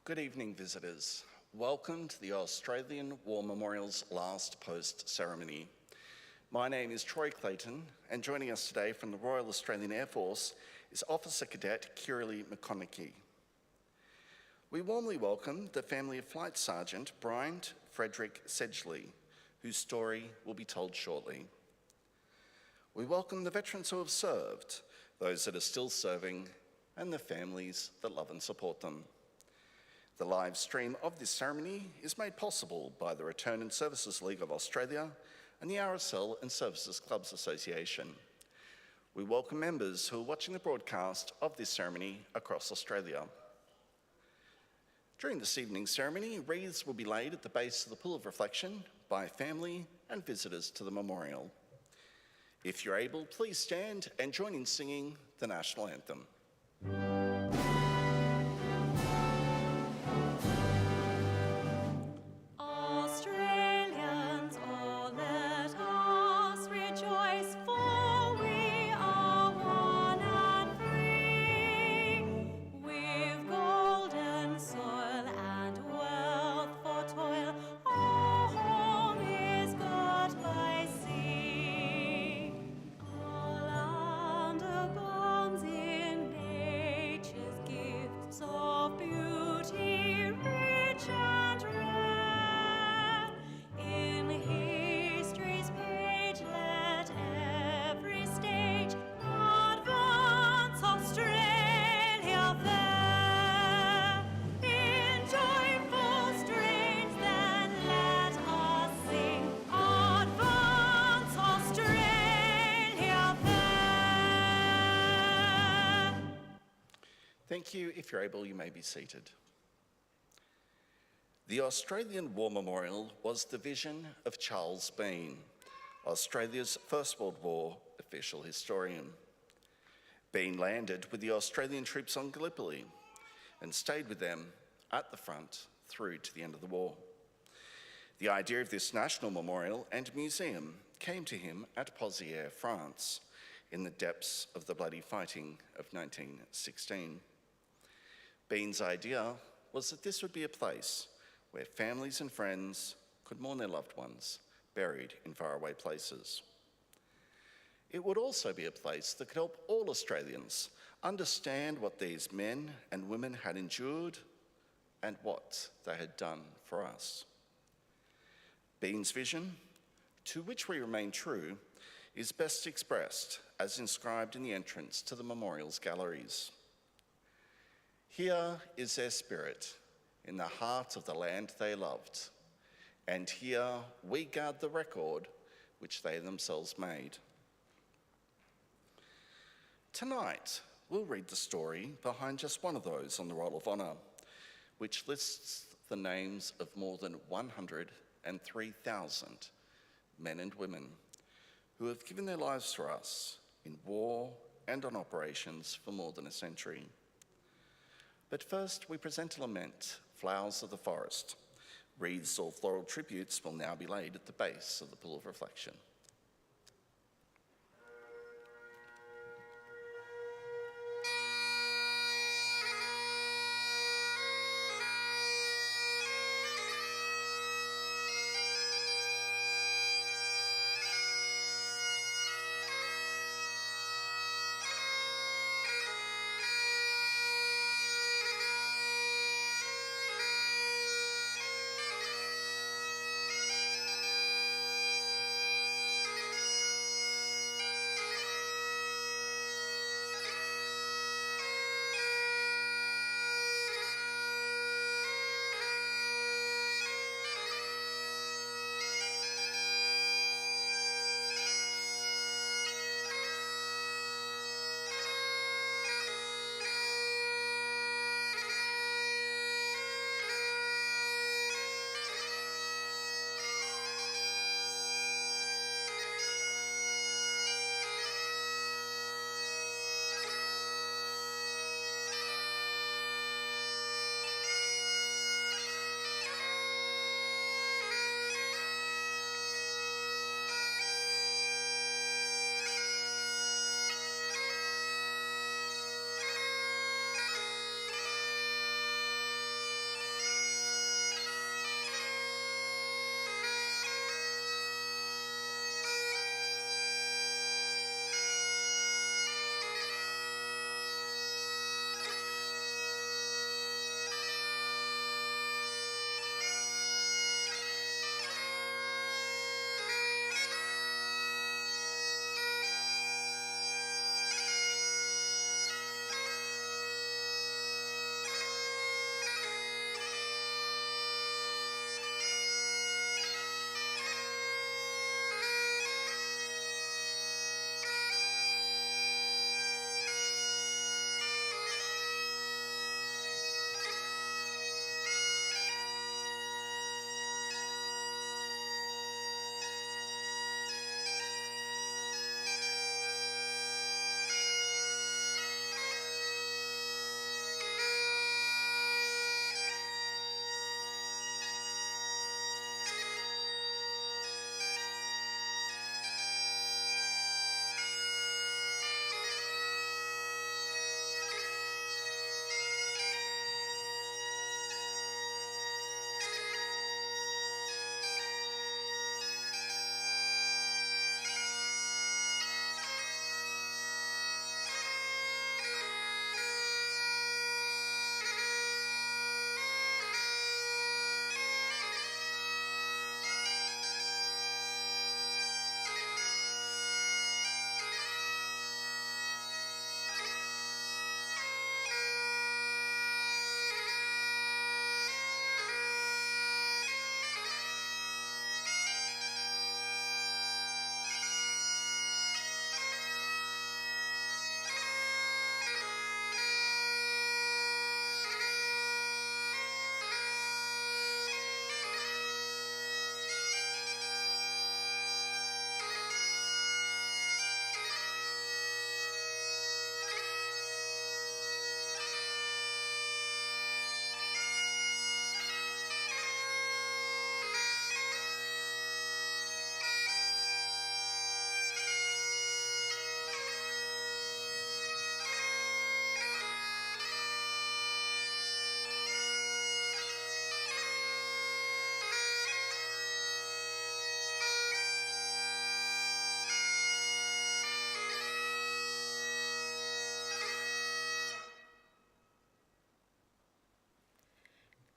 Good evening, visitors. Welcome to the Australian War Memorial's last post ceremony. My name is Troy Clayton, and joining us today from the Royal Australian Air Force is Officer Cadet Kirrilly McConaughey. We warmly welcome the family of Flight Sergeant Bryant Frederick Sedgley, whose story will be told shortly. We welcome the veterans who have served, those that are still serving, and the families that love and support them. The live stream of this ceremony is made possible by the Return and Services League of Australia and the RSL and Services Clubs Association. We welcome members who are watching the broadcast of this ceremony across Australia. During this evening's ceremony, wreaths will be laid at the base of the Pool of Reflection by family and visitors to the memorial. If you're able, please stand and join in singing the National Anthem. Thank you. If you're able, you may be seated. The Australian War Memorial was the vision of Charles Bean, Australia's First World War official historian. Bean landed with the Australian troops on Gallipoli and stayed with them at the front through to the end of the war. The idea of this national memorial and museum came to him at Pozières, France, in the depths of the bloody fighting of 1916. Bean's idea was that this would be a place where families and friends could mourn their loved ones buried in faraway places. It would also be a place that could help all Australians understand what these men and women had endured and what they had done for us. Bean's vision, to which we remain true, is best expressed as inscribed in the entrance to the memorial's galleries. Here is their spirit in the heart of the land they loved, and here we guard the record which they themselves made. Tonight, we'll read the story behind just one of those on the Roll of Honour, which lists the names of more than 103,000 men and women who have given their lives for us in war and on operations for more than a century. But first, we present a lament, Flowers of the Forest. Wreaths or floral tributes will now be laid at the base of the Pool of Reflection.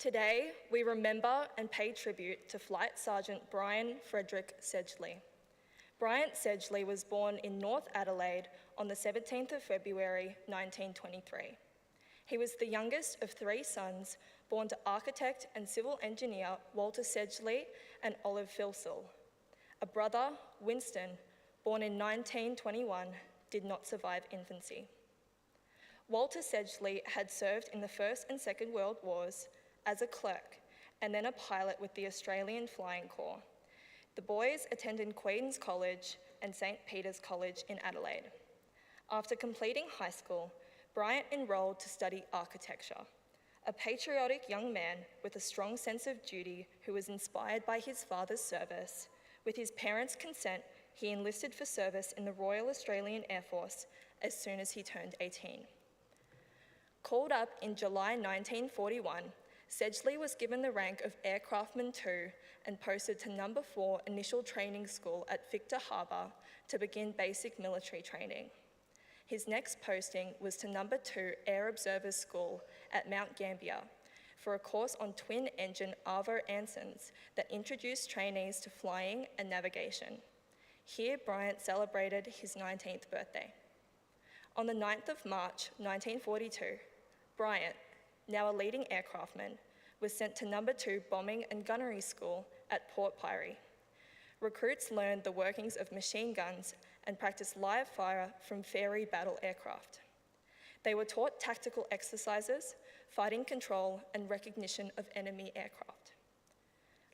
Today, we remember and pay tribute to Flight Sergeant Bryant Frederick Sedgley. Bryant Sedgley was born in North Adelaide on the 17th of February 1923. He was the youngest of three sons born to architect and civil engineer Walter Sedgley and Olive Filsell. A brother, Winston, born in 1921, did not survive infancy. Walter Sedgley had served in the First and Second World Wars as a clerk and then a pilot with the Australian Flying Corps. The boys attended Queen's College and St. Peter's College in Adelaide. After completing high school, Bryant enrolled to study architecture. A patriotic young man with a strong sense of duty who was inspired by his father's service, with his parents' consent, he enlisted for service in the Royal Australian Air Force as soon as he turned 18. Called up in July 1941, Sedgley was given the rank of Aircraftman 2 and posted to No. 4 Initial Training School at Victor Harbour to begin basic military training. His next posting was to No. 2 Air Observers School at Mount Gambier for a course on twin-engine Arvo Ansons that introduced trainees to flying and navigation. Here, Bryant celebrated his 19th birthday. On the 9th of March 1942, Bryant, now a leading aircraftman, was sent to No. 2 Bombing and Gunnery School at Port Pirie. Recruits learned the workings of machine guns and practiced live fire from Fairey battle aircraft. They were taught tactical exercises, fighting control, and recognition of enemy aircraft.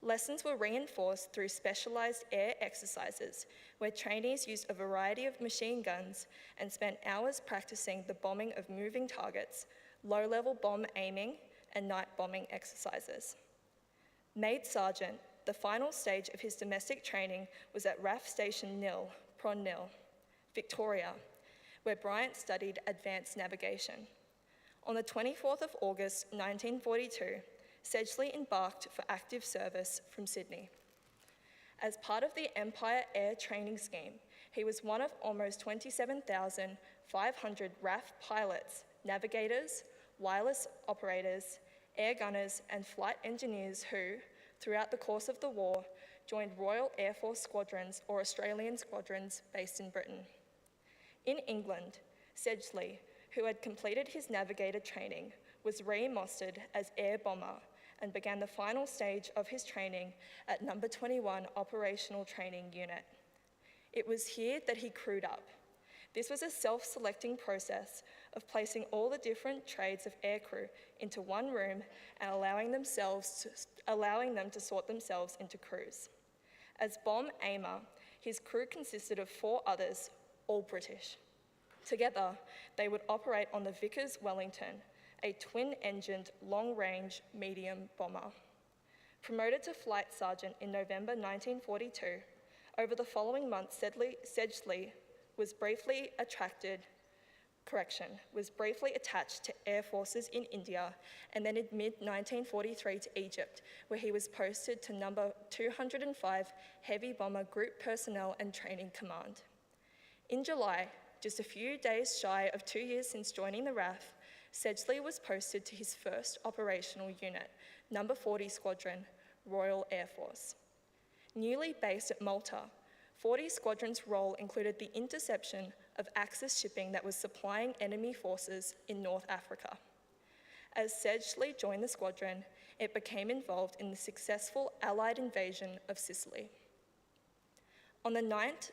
Lessons were reinforced through specialised air exercises, where trainees used a variety of machine guns and spent hours practicing the bombing of moving targets, low-level bomb aiming, and night bombing exercises. Made Sergeant, the final stage of his domestic training was at RAF Station Nil, Prawn Nil, Victoria, where Bryant studied advanced navigation. On the 24th of August 1942, Sedgley embarked for active service from Sydney. As part of the Empire Air Training Scheme, he was one of almost 27,500 RAF pilots, navigators, wireless operators, air gunners, and flight engineers who, throughout the course of the war, joined Royal Air Force squadrons or Australian squadrons based in Britain. In England, Sedgley, who had completed his navigator training, was re-mustered as air bomber and began the final stage of his training at No. 21 Operational Training Unit. It was here that he crewed up. This was a self-selecting process of placing all the different trades of aircrew into one room and allowing them to sort themselves into crews. As bomb aimer, his crew consisted of 4 others, all British. Together, they would operate on the Vickers Wellington, a twin-engined, long-range medium bomber. Promoted to flight sergeant in November 1942, over the following months, Sedgley was briefly attached to air forces in India and then in mid-1943 to Egypt, where he was posted to No. 205 Heavy Bomber Group Personnel and Training Command. In July, just a few days shy of 2 years since joining the RAF, Sedgley was posted to his first operational unit, No. 40 Squadron, Royal Air Force. Newly based at Malta, 40 Squadron's role included the interception of Axis shipping that was supplying enemy forces in North Africa. As Sedgley joined the squadron, it became involved in the successful Allied invasion of Sicily. On the night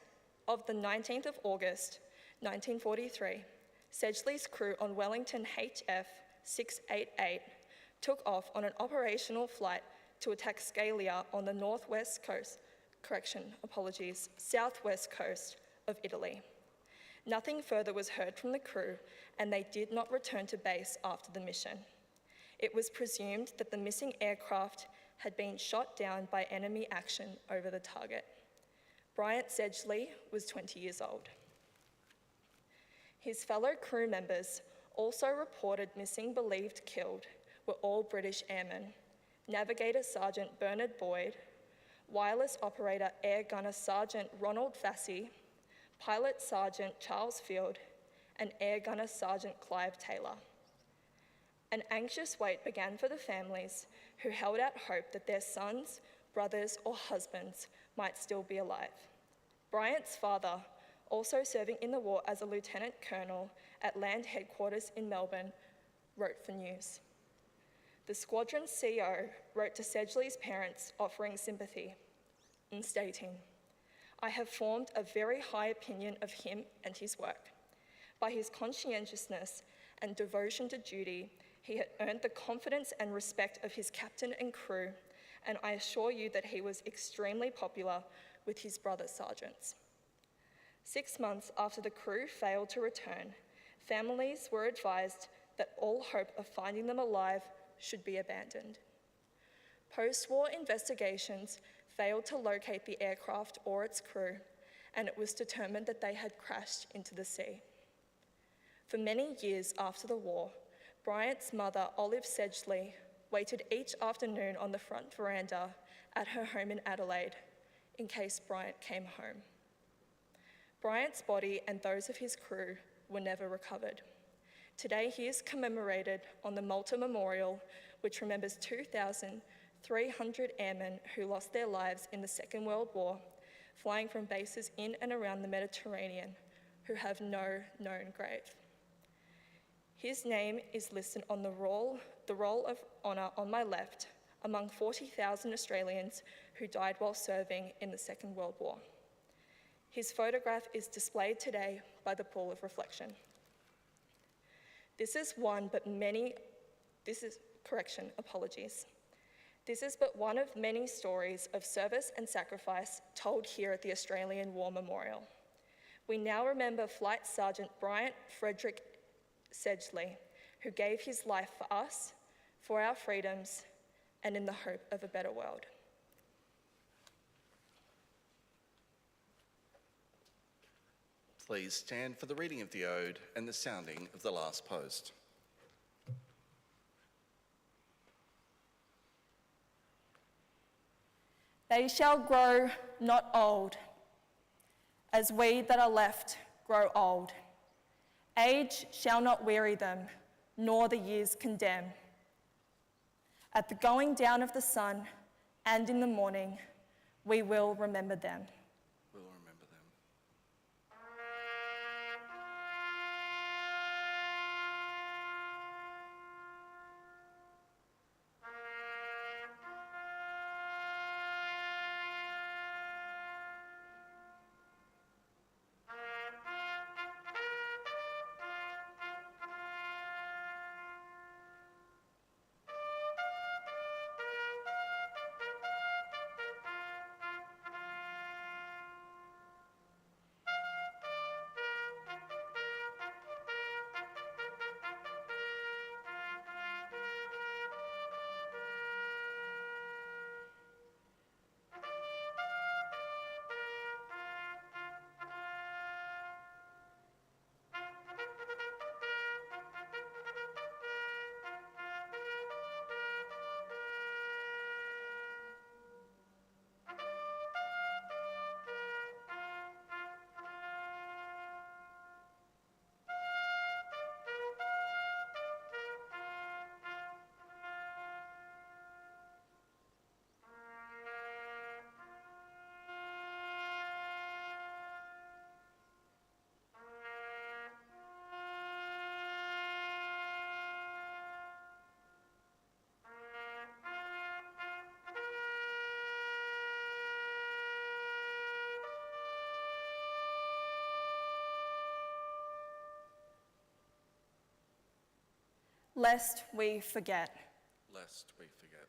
of the 19th of August, 1943, Sedgley's crew on Wellington HF 688 took off on an operational flight to attack Scalia on the southwest coast of Italy. Nothing further was heard from the crew, and they did not return to base after the mission. It was presumed that the missing aircraft had been shot down by enemy action over the target. Bryant Sedgley was 20 years old. His fellow crew members, also reported missing, believed killed, were all British airmen: Navigator Sergeant Bernard Boyd, Wireless Operator Air Gunner Sergeant Ronald Fassey, Pilot Sergeant Charles Field, and Air Gunner Sergeant Clive Taylor. An anxious wait began for the families who held out hope that their sons, brothers, or husbands might still be alive. Bryant's father, also serving in the war as a lieutenant colonel at Land Headquarters in Melbourne, wrote for News. The squadron's CO wrote to Sedgley's parents offering sympathy and stating, "I have formed a very high opinion of him and his work. By his conscientiousness and devotion to duty, he had earned the confidence and respect of his captain and crew, and I assure you that he was extremely popular with his brother sergeants." 6 months after the crew failed to return, families were advised that all hope of finding them alive should be abandoned. Post-war investigations failed to locate the aircraft or its crew, and it was determined that they had crashed into the sea. For many years after the war, Bryant's mother, Olive Sedgley, waited each afternoon on the front veranda at her home in Adelaide in case Bryant came home. Bryant's body and those of his crew were never recovered. Today he is commemorated on the Malta Memorial, which remembers 2,300 airmen who lost their lives in the Second World War, flying from bases in and around the Mediterranean, who have no known grave. His name is listed on the roll of honour on my left, among 40,000 Australians who died while serving in the Second World War. His photograph is displayed today by the Pool of Reflection. This is but one of many stories of service and sacrifice told here at the Australian War Memorial. We now remember Flight Sergeant Bryant Frederick Sedgley, who gave his life for us, for our freedoms, and in the hope of a better world. Please stand for the reading of the ode and the sounding of the last post. They shall grow not old, as we that are left grow old. Age shall not weary them, nor the years condemn. At the going down of the sun and in the morning, we will remember them. We'll remember them. Lest we forget. Lest we forget.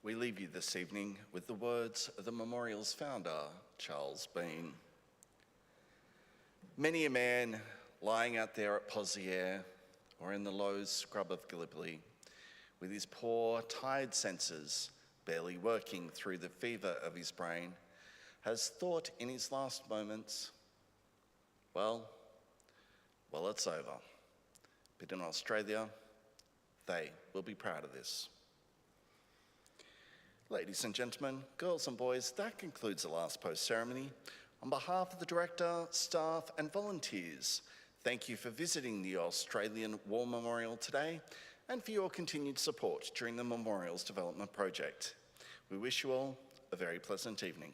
We leave you this evening with the words of the memorial's founder, Charles Bean. Many a man lying out there at Pozières or in the low scrub of Gallipoli, with his poor, tired senses barely working through the fever of his brain, has thought in his last moments, well, it's over. But in Australia, they will be proud of this. Ladies and gentlemen, girls and boys, that concludes the last post ceremony. On behalf of the director, staff and volunteers, thank you for visiting the Australian War Memorial today and for your continued support during the Memorials Development Project. We wish you all a very pleasant evening.